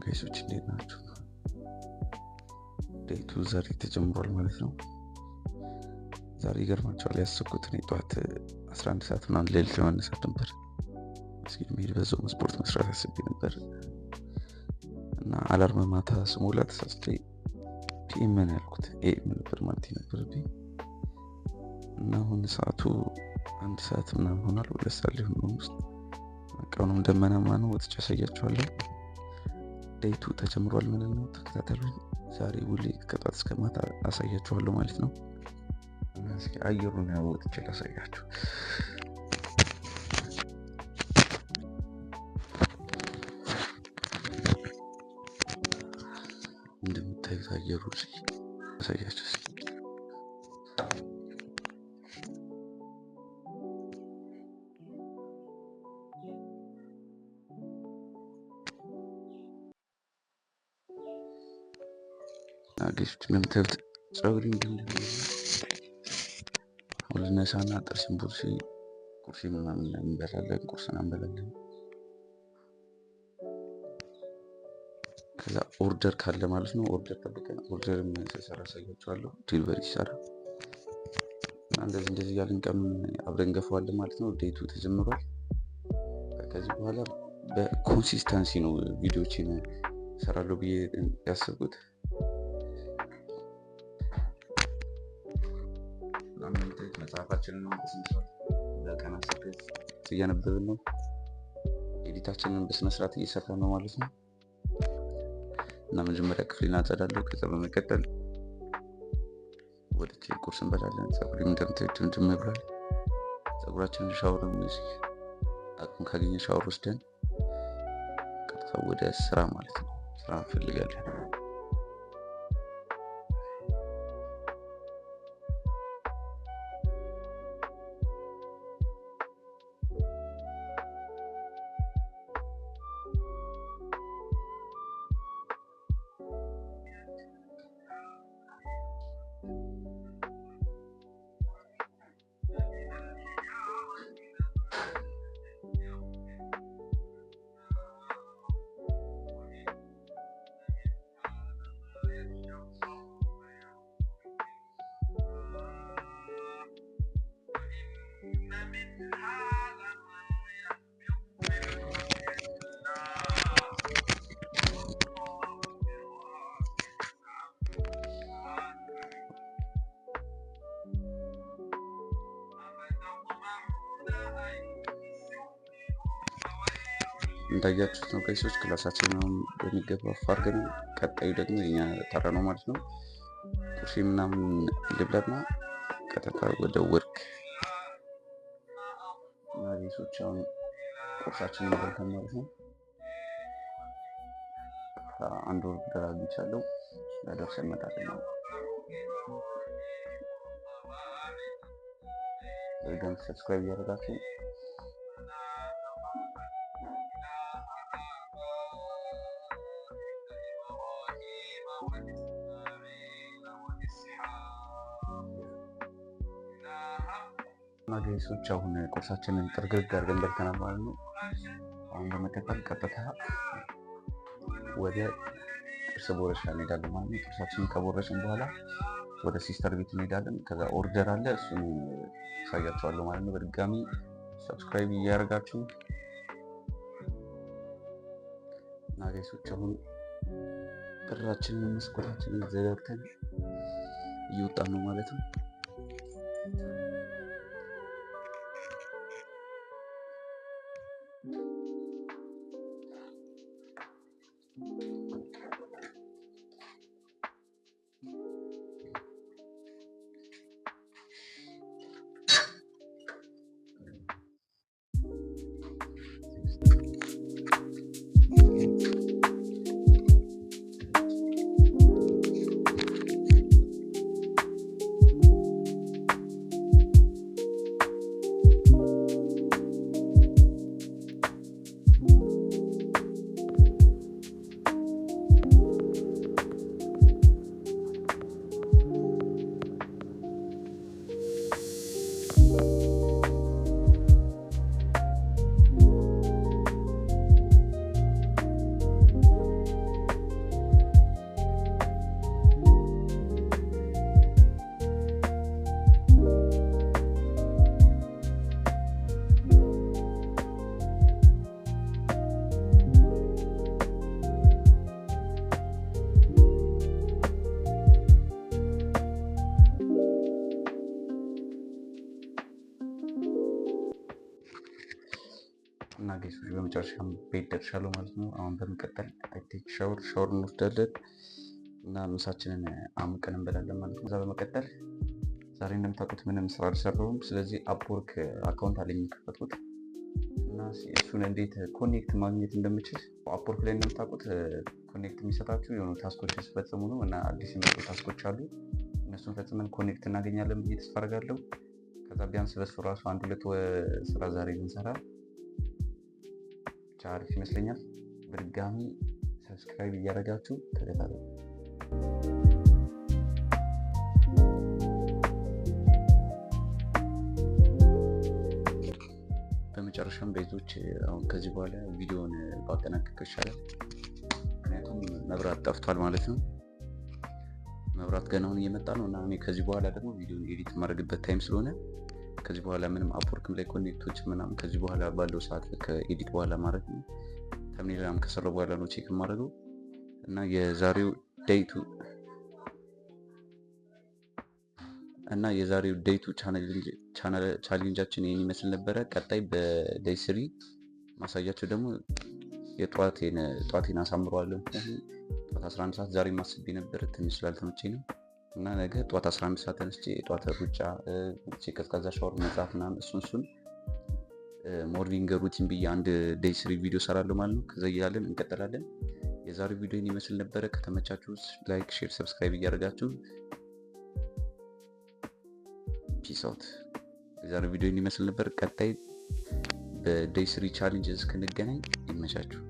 ጋይሶች እንዴት ናችሁ? ዴቱ ዛሬ ተጀምሯል ማለት ነው። ዛሬ ይገርማችኋል ያሰብኩት እኔ ጠዋት 11 ሰዓት ምናምን ሌሊት ለመነሳት ነበር። መስጊድ መሄድ በዛውም ስፖርት መስራት አስቤ ነበር እና አላርም ማታ ስሞላ ተሳስቼ ፒኤም ነው ያልኩት ኤኤም ነበር ማለት ነበረብኝ እና አሁን ሰዓቱ 1 ሰዓት ምናምን ሆኗል። 2 ሰዓት ሊሆን ነው ውስጥ ቀኑም ደመናማ ነው። ወጥቼ አሳያችኋለሁ። ዴቱ ተጀምሯል ማለት ነው። ተከታተሉኝ። ዛሬ ውሌ ከጠዋት እስከ ማታ አሳያችኋለሁ ማለት ነው። እና እስኪ አየሩን ያው ወጥቼ ላሳያችሁ። እንደምታዩት አየሩ አሳያችሁ። አገሽት እንደምታዩት ፀጉሪ ሁልነሳና ጥርሴን ቁርሴ ምናምን እንበላለን፣ ቁርስን እንበላለን። ከዛ ኦርደር ካለ ማለት ነው ኦርደር ጠብቀን ኦርደርም ሲሰራ አሳያችኋለሁ። ዲሊቨሪ ሲሰራ እና እንደዚህ እያልን ቀኑን አብረን ገፋዋለን ማለት ነው። ዴቱ ተጀምሯል። ከዚህ በኋላ በኮንሲስተንሲ ነው ቪዲዮዎችን እሰራለሁ ብዬ ያሰብኩት። መጽሐፋችንን በቀን 10 ገጽ እያነበብን ነው። ኤዲታችንን በስነስርዓት እየሰራን ነው ማለት ነው። እና መጀመሪያ ክፍሌን አጸዳለሁ። ከዛ በመቀጠል ወደ ቁርስ እንበላለን። ፀጉሬም እንደምታዩት ድምድም ብሏል። ፀጉራችንን ሻወር አቅም ካገኘ ሻወር ወስደን ቀጥታ ወደ ስራ ማለት ነው። ስራ እንፈልጋለን። እንዳያችሁት ነው ጋይሶች፣ ክላሳችንን በሚገባ አድርገን ቀጣዩ ደግሞ የኛ ተራ ነው ማለት ነው። ቁርሴ ምናምን ልብላና ቀጥታ ወደ ወርክ እና ጋይሶች አሁን ቁርሳችንን በልተን ማለት ነው አንድ ወር አግኝቻለሁ። ለደርሰን እንመጣለን ነው። ወይም ሰብስክራይብ ያደርጋችሁ ማግኘቶች አሁን ቁርሳችንን ጥርግርግ አድርገን በልተናል ማለት ነው። አሁን በመቀጠል ቀጥታ ወደ ጥርስ ቦረሻ እንሄዳለን ማለት ነው። ጥርሳችንን ከቦረሽን በኋላ ወደ ሲስተር ቤት እንሄዳለን። ከዛ ኦርደር አለ፣ እሱን አሳያችኋለሁ ማለት ነው። በድጋሚ ሰብስክራይብ እያደረጋችሁ ማግኘቶች አሁን በራችንን መስኮታችንን ዘጋግተን እየወጣን ነው ማለት ነው። በመጨረሻም ቤት ደርሻለሁ ማለት ነው። አሁን በመቀጠል ቴክ ሻወር እንወስዳለን እና ምሳችንን አሙቀን እንበላለን ማለት ነው። ከዛ በመቀጠል ዛሬ እንደምታውቁት ምንም ስራ አልሰራሁም። ስለዚህ አፕወርክ አካውንት አለኝ የከፈትኩት እና እሱን እንዴት ኮኔክት ማግኘት እንደምችል አፕወርክ ላይ እንደምታውቁት ኮኔክት የሚሰጣችሁ የሆኑ ታስኮች ስፈጽሙ ነው እና አዲስ የመጡ ታስኮች አሉ። እነሱን ፈጽመን ኮኔክት እናገኛለን ብዬ ተስፋ አደርጋለሁ። ከዛ ቢያንስ በሱ ራሱ 1-2 ስራ ዛሬ ብንሰራ ብቻ አሪፍ ይመስለኛል። በድጋሚ ሰብስክራይብ እያደረጋችሁ ተከታተሉ። በመጨረሻም ቤቶች አሁን ከዚህ በኋላ ቪዲዮውን ባጠናቀቅ ይሻላል። ምክንያቱም መብራት ጠፍቷል ማለት ነው። መብራት ገና አሁን እየመጣ ነው እና እኔ ከዚህ በኋላ ደግሞ ቪዲዮን ኤዲት የማደርግበት ታይም ስለሆነ ከዚህ በኋላ ምንም አፕወርክም ላይ ኮኔክቶች ምናምን ከዚህ በኋላ ባለው ሰዓት ከኤዲት በኋላ ማለት ነው። ተምኔላም ከሰራው በኋላ ነው ቼክ የማደርገው እና የዛሬው ዴይቱ ቻሌንጃችን ይህን ይመስል ነበረ። ቀጣይ በዴይ 3 ማሳያቸው ደግሞ የጠዋቴን አሳምረዋለሁ። ጠዋት 11 ሰዓት ዛሬ ማስቤ ነበረ ትንሽ ስላልተመቸኝ ነው እና ነገ ጠዋት 11 ሰዓት ተነስቼ የጠዋት ሩጫ፣ ቀዝቃዛ ሻወር፣ መጽሐፍ ምናምን እሱን ሞርኒንግ ሩቲን ብዬ አንድ ዴይ 3 ቪዲዮ ሰራለሁ ማለት ነው። ከዛ እያለን እንቀጥላለን። የዛሬው ቪዲዮ ይህን ይመስል ነበረ። ከተመቻችሁ ላይክ፣ ሼር፣ ሰብስክራይብ እያደረጋችሁ ፒስ አውት። የዛሬው ቪዲዮ ይህን ይመስል ነበር። ቀጣይ በዴይ 3 ቻሌንጅ እስክንገናኝ ይመቻችሁ።